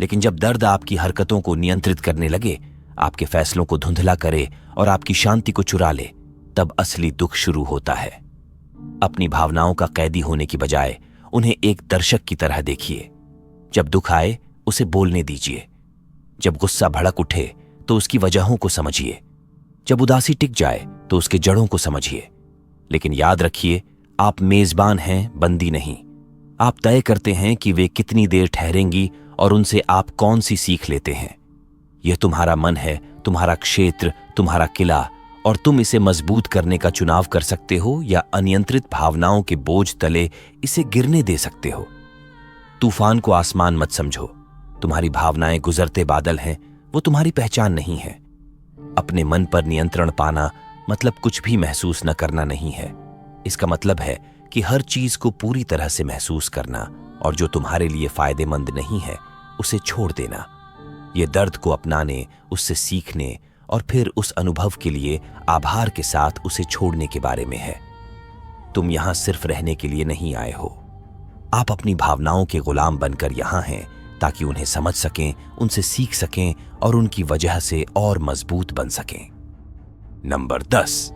Speaker 1: लेकिन जब दर्द आपकी हरकतों को नियंत्रित करने लगे, आपके फैसलों को धुंधला करे और आपकी शांति को चुरा ले, तब असली दुख शुरू होता है। अपनी भावनाओं का कैदी होने की बजाय उन्हें एक दर्शक की तरह देखिए। जब दुख आए उसे बोलने दीजिए। जब गुस्सा भड़क उठे तो उसकी वजहों को समझिए। जब उदासी टिक जाए तो उसके जड़ों को समझिए। लेकिन याद रखिए, आप मेजबान हैं, बंदी नहीं। आप तय करते हैं कि वे कितनी देर ठहरेंगी और उनसे आप कौन सी सीख लेते हैं। यह तुम्हारा मन है, तुम्हारा क्षेत्र, तुम्हारा किला, और तुम इसे मजबूत करने का चुनाव कर सकते हो या अनियंत्रित भावनाओं के बोझ तले इसे गिरने दे सकते हो। तूफान को आसमान मत समझो। तुम्हारी भावनाएं गुजरते बादल हैं, वो तुम्हारी पहचान नहीं है। अपने मन पर नियंत्रण पाना मतलब कुछ भी महसूस न करना नहीं है। इसका मतलब है कि हर चीज को पूरी तरह से महसूस करना, और जो तुम्हारे लिए फायदेमंद नहीं है उसे छोड़ देना। ये दर्द को अपनाने, उससे सीखने और फिर उस अनुभव के लिए आभार के साथ उसे छोड़ने के बारे में है। तुम यहां सिर्फ रहने के लिए नहीं आए हो। आप अपनी भावनाओं के गुलाम बनकर यहां हैं ताकि उन्हें समझ सकें, उनसे सीख सकें और उनकी वजह से और मजबूत बन सकें। नंबर 10,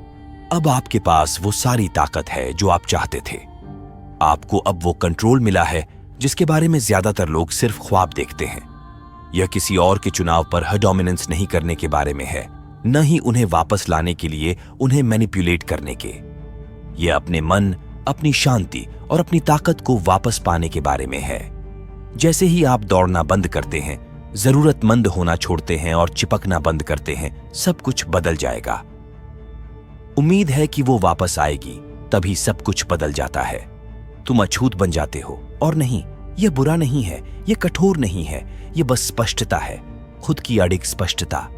Speaker 1: अब आपके पास वो सारी ताकत है जो आप चाहते थे। आपको अब वो कंट्रोल मिला है जिसके बारे में ज्यादातर लोग सिर्फ ख्वाब देखते हैं। यह किसी और के चुनाव पर डोमिनेंस नहीं करने के बारे में है, न ही उन्हें वापस लाने के लिए उन्हें मैनिपुलेट करने के। यह अपने मन, अपनी शांति और अपनी ताकत को वापस पाने के बारे में है। जैसे ही आप दौड़ना बंद करते हैं, जरूरतमंद होना छोड़ते हैं और चिपकना बंद करते हैं, सब कुछ बदल जाएगा। उम्मीद है कि वो वापस आएगी, तभी सब कुछ बदल जाता है। तुम अछूत बन जाते हो, और नहीं, यह बुरा नहीं है, यह कठोर नहीं है, यह बस स्पष्टता है, खुद की अडिग स्पष्टता।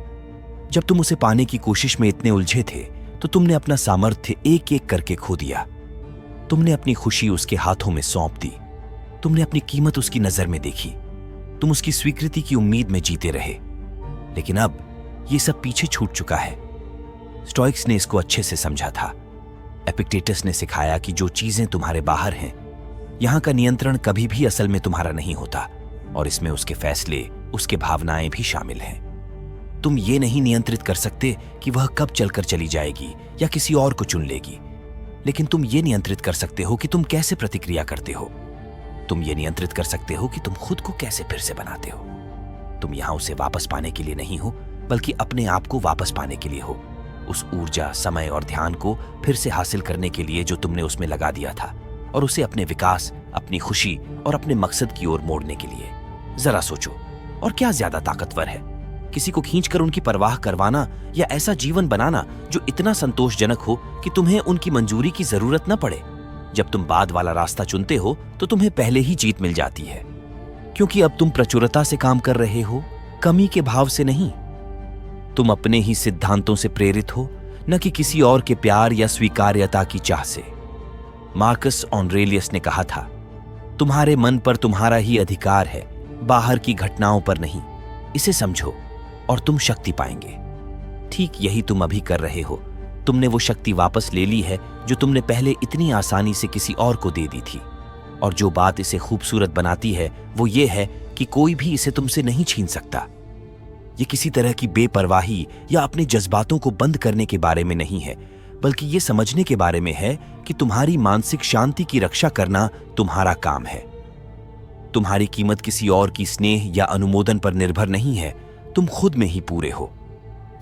Speaker 1: जब तुम उसे पाने की कोशिश में इतने उलझे थे तो तुमने अपना सामर्थ्य एक एक करके खो दिया। तुमने अपनी खुशी उसके हाथों में सौंप दी। तुमने अपनी कीमत उसकी नजर में देखी। तुम उसकी स्वीकृति की उम्मीद में जीते रहे। लेकिन अब यह सब पीछे छूट चुका है। स्टोइक्स ने इसको अच्छे से समझा था। एपिक्टेटस ने सिखाया कि जो चीजें तुम्हारे बाहर हैं, यहां का नियंत्रण कभी भी असल में तुम्हारा नहीं होता, और इसमें उसके फैसले, उसके भावनाएं भी शामिल हैं। तुम ये नहीं नियंत्रित कर सकते कि वह कब चलकर चली जाएगी या किसी और को चुन लेगी, लेकिन तुम ये नियंत्रित कर सकते हो कि तुम कैसे प्रतिक्रिया करते हो। तुम ये नियंत्रित कर सकते हो कि तुम खुद को कैसे फिर से बनाते हो। तुम यहां उसे वापस पाने के लिए नहीं हो, बल्कि अपने आप को वापस पाने के लिए हो। उस ऊर्जा, समय और ध्यान को फिर से हासिल करने के लिए जो तुमने उसमें लगा दिया था, और उसे अपने विकास, अपनी खुशी और अपने मकसद की ओर मोड़ने के लिए। जरा सोचो, और क्या ज्यादा ताकतवर है, किसी को खींचकर उनकी परवाह करवाना या ऐसा जीवन बनाना जो इतना संतोषजनक हो कि तुम्हें उनकी मंजूरी की जरूरत न पड़े। जब तुम बाद वाला रास्ता चुनते हो तो तुम्हें पहले ही जीत मिल जाती है, क्योंकि अब तुम प्रचुरता से काम कर रहे हो, कमी के भाव से नहीं। तुम अपने ही सिद्धांतों से प्रेरित हो, न कि किसी और के प्यार या स्वीकार्यता की चाह से। मार्कस ऑरेलियस ने कहा था, तुम्हारे मन पर तुम्हारा ही अधिकार है, बाहर की घटनाओं पर नहीं। इसे समझो और तुम शक्ति पाएंगे। ठीक यही तुम अभी कर रहे हो। तुमने वो शक्ति वापस ले ली है जो तुमने पहले इतनी आसानी से किसी और को दे दी थी। और जो बात इसे खूबसूरत बनाती है वो ये है कि कोई भी इसे तुमसे नहीं छीन सकता। ये किसी तरह की बेपरवाही या अपने जज्बातों को बंद करने के बारे में नहीं है, बल्कि ये समझने के बारे में है कि तुम्हारी मानसिक शांति की रक्षा करना तुम्हारा काम है। तुम्हारी कीमत किसी और की स्नेह या अनुमोदन पर निर्भर नहीं है, तुम खुद में ही पूरे हो।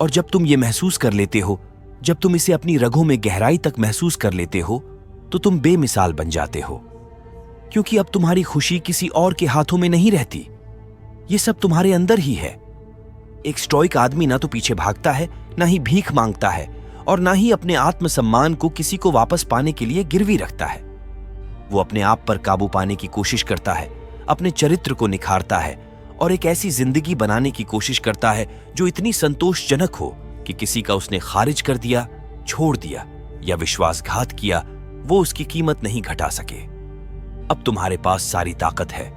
Speaker 1: और जब तुम ये महसूस कर लेते हो, जब तुम इसे अपनी रगों में गहराई तक महसूस कर लेते हो, तो तुम बेमिसाल बन जाते हो, क्योंकि अब तुम्हारी खुशी किसी और के हाथों में नहीं रहती। ये सब तुम्हारे अंदर ही है। एक स्टोइक आदमी ना तो पीछे भागता है, ना ही भीख मांगता है, और ना ही अपने आत्मसम्मान को किसी को वापस पाने के लिए गिरवी रखता है। वो अपने आप पर काबू पाने की कोशिश करता है, अपने चरित्र को निखारता है और एक ऐसी जिंदगी बनाने की कोशिश करता है जो इतनी संतोषजनक हो कि किसी का उसने खारिज कर दिया, छोड़ दिया या विश्वासघात किया, वो उसकी कीमत नहीं घटा सके। अब तुम्हारे पास सारी ताकत है,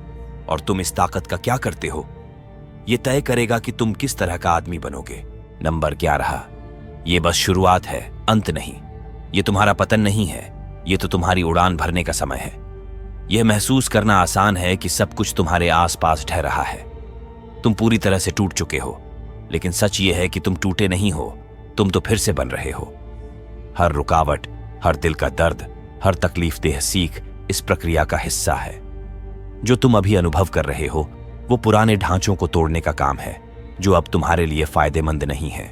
Speaker 1: और तुम इस ताकत का क्या करते हो ये तय करेगा कि तुम किस तरह का आदमी बनोगे। नंबर 11, ये बस शुरुआत है, अंत नहीं। ये तुम्हारा पतन नहीं है, ये तो तुम्हारी उड़ान भरने का समय है। यह महसूस करना आसान है कि सब कुछ तुम्हारे आसपास ढह रहा है। तुम पूरी तरह से टूट चुके हो, लेकिन सच ये है कि तुम टूटे नहीं हो, तुम तो फिर से बन रहे हो। हर रुकावट, हर दिल का दर्द, हर तकलीफदेह सीख इस प्रक्रिया का हिस्सा है। जो तुम अभी अनुभव कर रहे हो वो पुराने ढांचों को तोड़ने का काम है, जो अब तुम्हारे लिए फायदेमंद नहीं है।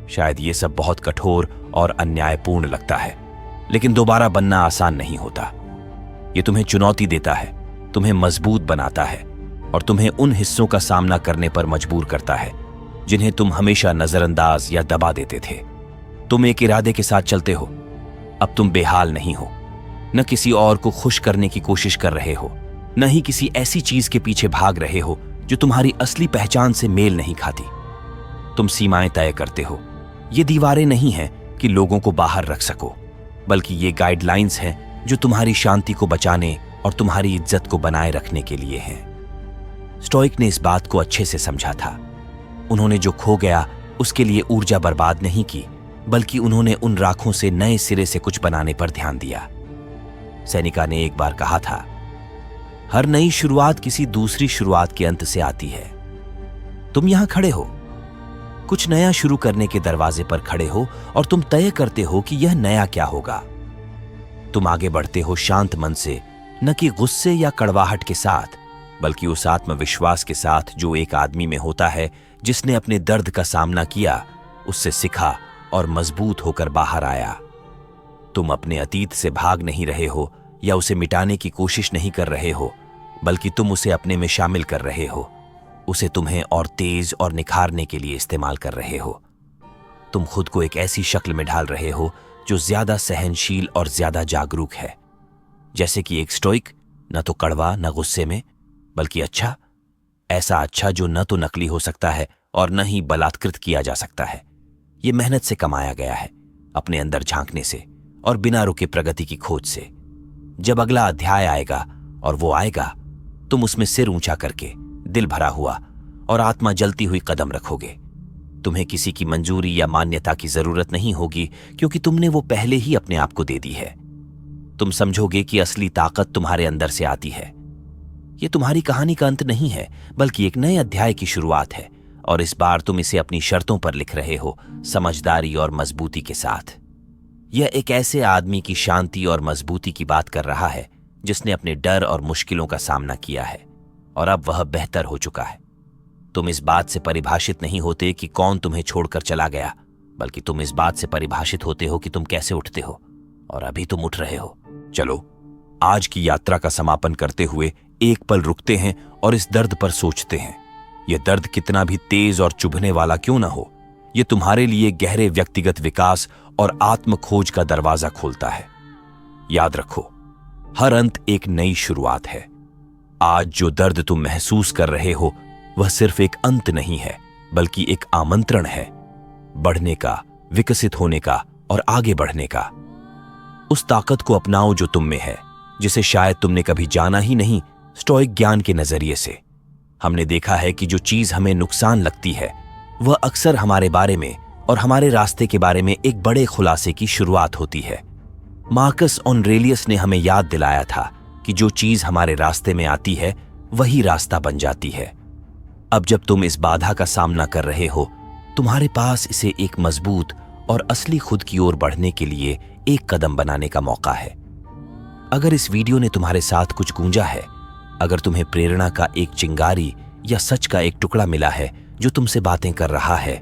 Speaker 1: शायद ये सब बहुत कठोर और अन्यायपूर्ण लगता है, लेकिन दोबारा बनना आसान नहीं होता। ये तुम्हें चुनौती देता है, तुम्हें मजबूत बनाता है और तुम्हें उन हिस्सों का सामना करने पर मजबूर करता है जिन्हें तुम हमेशा नजरअंदाज या दबा देते थे। तुम एक इरादे के साथ चलते हो। अब तुम बेहाल नहीं हो, न किसी और को खुश करने की कोशिश कर रहे हो, न ही किसी ऐसी चीज के पीछे भाग रहे हो जो तुम्हारी असली पहचान से मेल नहीं खाती। तुम सीमाएं तय करते हो। ये दीवारें नहीं हैं कि लोगों को बाहर रख सको, बल्कि ये गाइडलाइंस हैं जो तुम्हारी शांति को बचाने और तुम्हारी इज्जत को बनाए रखने के लिए हैं। स्टोइक ने इस बात को अच्छे से समझा था। उन्होंने जो खो गया उसके लिए ऊर्जा बर्बाद नहीं की, बल्कि उन्होंने उन राखों से नए सिरे से कुछ बनाने पर ध्यान दिया। सेनिका ने एक बार कहा था, हर नई शुरुआत किसी दूसरी शुरुआत के अंत से आती है। तुम यहां खड़े हो, कुछ नया शुरू करने के दरवाजे पर खड़े हो और तुम तय करते हो कि यह नया क्या होगा। तुम आगे बढ़ते हो शांत मन से, न कि गुस्से या कड़वाहट के साथ, बल्कि उस आत्मविश्वास के साथ जो एक आदमी में होता है जिसने अपने दर्द का सामना किया, उससे सीखा और मजबूत होकर बाहर आया। तुम अपने अतीत से भाग नहीं रहे हो या उसे मिटाने की कोशिश नहीं कर रहे हो, बल्कि तुम उसे अपने में शामिल कर रहे हो, उसे तुम्हें और तेज और निखारने के लिए इस्तेमाल कर रहे हो। तुम खुद को एक ऐसी शक्ल में ढाल रहे हो जो ज्यादा सहनशील और ज्यादा जागरूक है, जैसे कि एक स्टोइक, न तो कड़वा न गुस्से में, बल्कि अच्छा, ऐसा अच्छा जो न तो नकली हो सकता है और न ही बलात्कृत किया जा सकता है। यह मेहनत से कमाया गया है, अपने अंदर झांकने से और बिना रुके प्रगति की खोज से। जब अगला अध्याय आएगा, और वो आएगा, तुम उसमें सिर ऊंचा करके, दिल भरा हुआ और आत्मा जलती हुई कदम रखोगे। तुम्हें किसी की मंजूरी या मान्यता की जरूरत नहीं होगी, क्योंकि तुमने वो पहले ही अपने आप को दे दी है। तुम समझोगे कि असली ताकत तुम्हारे अंदर से आती है। ये तुम्हारी कहानी का अंत नहीं है, बल्कि एक नए अध्याय की शुरुआत है, और इस बार तुम इसे अपनी शर्तों पर लिख रहे हो, समझदारी और मजबूती के साथ। यह एक ऐसे आदमी की शांति और मजबूती की बात कर रहा है जिसने अपने डर और मुश्किलों का सामना किया है और अब वह बेहतर हो चुका है। तुम इस बात से परिभाषित नहीं होते कि कौन तुम्हें छोड़कर चला गया, बल्कि तुम इस बात से परिभाषित होते हो कि तुम कैसे उठते हो, और अभी तुम उठ रहे हो। चलो, आज की यात्रा का समापन करते हुए एक पल रुकते हैं और इस दर्द पर सोचते हैं। यह दर्द कितना भी तेज और चुभने वाला क्यों ना हो, यह तुम्हारे लिए गहरे व्यक्तिगत विकास और आत्म खोज का दरवाजा खोलता है। याद रखो, हर अंत एक नई शुरुआत है। आज जो दर्द तुम महसूस कर रहे हो वह सिर्फ एक अंत नहीं है, बल्कि एक आमंत्रण है, बढ़ने का, विकसित होने का और आगे बढ़ने का। उस ताकत को अपनाओ जो तुम में है, जिसे शायद तुमने कभी जाना ही नहीं। स्टोइक ज्ञान के नजरिए से हमने देखा है कि जो चीज हमें नुकसान लगती है वह अक्सर हमारे बारे में और हमारे रास्ते के बारे में एक बड़े खुलासे की शुरुआत होती है। मार्कस ऑरेलियस ने हमें याद दिलाया था कि जो चीज हमारे रास्ते में आती है वही रास्ता बन जाती है। अब जब तुम इस बाधा का सामना कर रहे हो, तुम्हारे पास इसे एक मजबूत और असली खुद की ओर बढ़ने के लिए एक कदम बनाने का मौका है। अगर इस वीडियो ने तुम्हारे साथ कुछ गूंजा है, अगर तुम्हें प्रेरणा का एक चिंगारी या सच का एक टुकड़ा मिला है जो तुमसे बातें कर रहा है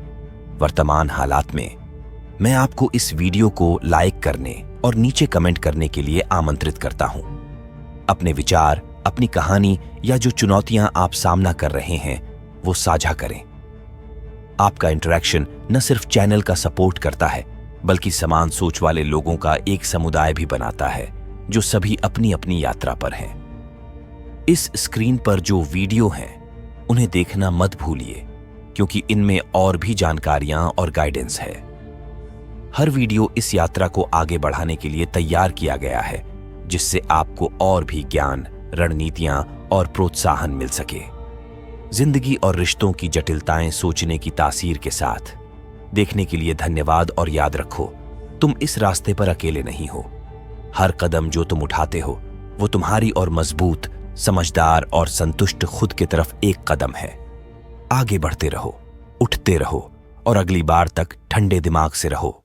Speaker 1: वर्तमान हालात में, मैं आपको इस वीडियो को लाइक करने और नीचे कमेंट करने के लिए आमंत्रित करता हूं। अपने विचार, अपनी कहानी या जो चुनौतियां आप सामना कर रहे हैं वो साझा करें। आपका इंटरेक्शन न सिर्फ चैनल का सपोर्ट करता है, बल्कि समान सोच वाले लोगों का एक समुदाय भी बनाता है जो सभी अपनी अपनी यात्रा पर हैं। इस स्क्रीन पर जो वीडियो हैं उन्हें देखना मत भूलिए, क्योंकि इनमें और भी जानकारियां और गाइडेंस है। हर वीडियो इस यात्रा को आगे बढ़ाने के लिए तैयार किया गया है, जिससे आपको और भी ज्ञान, रणनीतियां और प्रोत्साहन मिल सके। जिंदगी और रिश्तों की जटिलताएं सोचने की तासीर के साथ देखने के लिए धन्यवाद, और याद रखो, तुम इस रास्ते पर अकेले नहीं हो। हर कदम जो तुम उठाते हो वो तुम्हारी और मजबूत, समझदार और संतुष्ट खुद की तरफ एक कदम है। आगे बढ़ते रहो, उठते रहो और अगली बार तक ठंडे दिमाग से रहो।